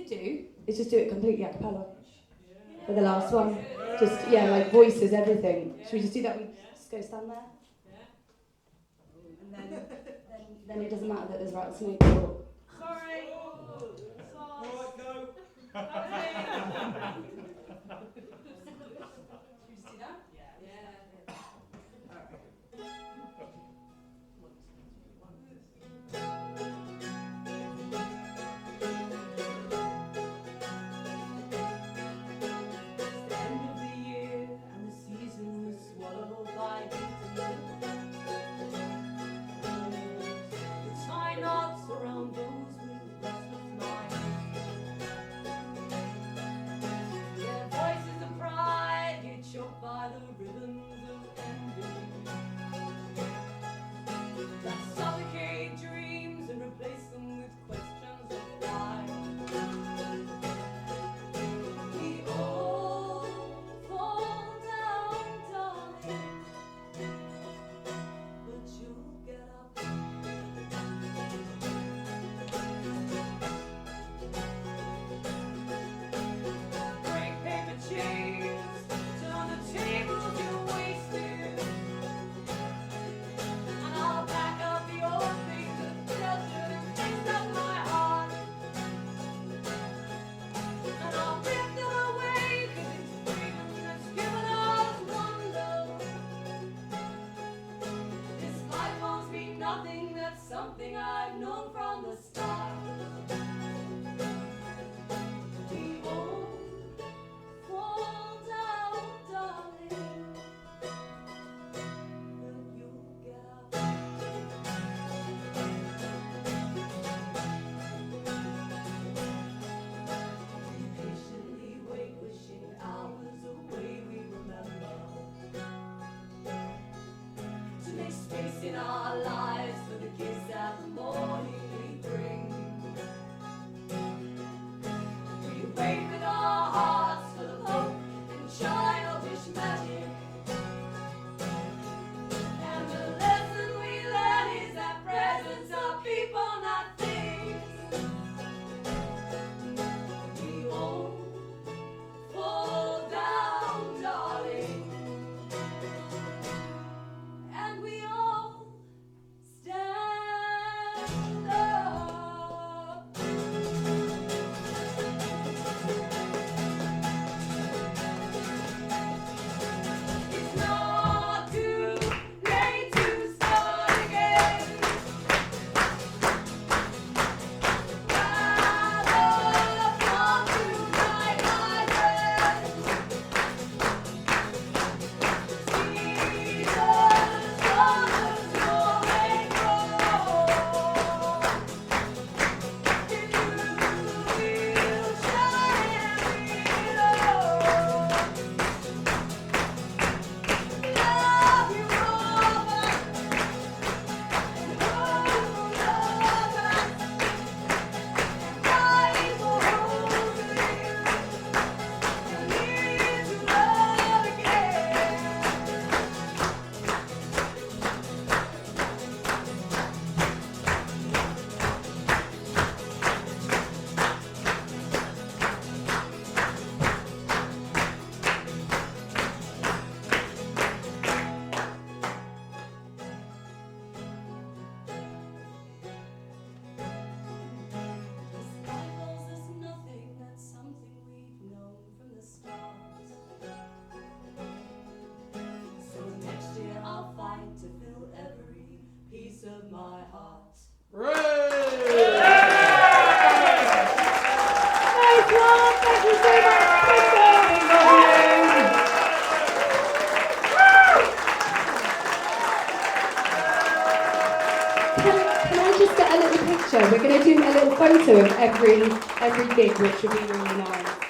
could do is just do it completely a cappella for the last one. Just, yeah, like voices, everything. Should we just do that? We just go stand there? And then it doesn't matter that there's rattlesnakes or... Sorry. Alright, go. Something I've known from the start. We won't fall down, darling, but you'll get up. We patiently wait, wishing hours away we remember, to make space in our lives for the gifts that the morning may bring. We wait with our hearts full of hope and childish magic, and the lesson we learn is that presents are people, not things. We won't fall down, darling, and we all stand up. It's not too late to start again. Rather come tonight, my friend. Jesus, daughters, your way grow. You will shine below. Love you, Robert, and love us, and I will hold you and lead to love again. Despite walls, there's nothing that's something we've known from the start. So next year I'll fight to fill every piece of my heart. Nice one! Thank you so much, Kristen! Can I just get a little picture? We're going to do a little photo of every gig, which would be really nice.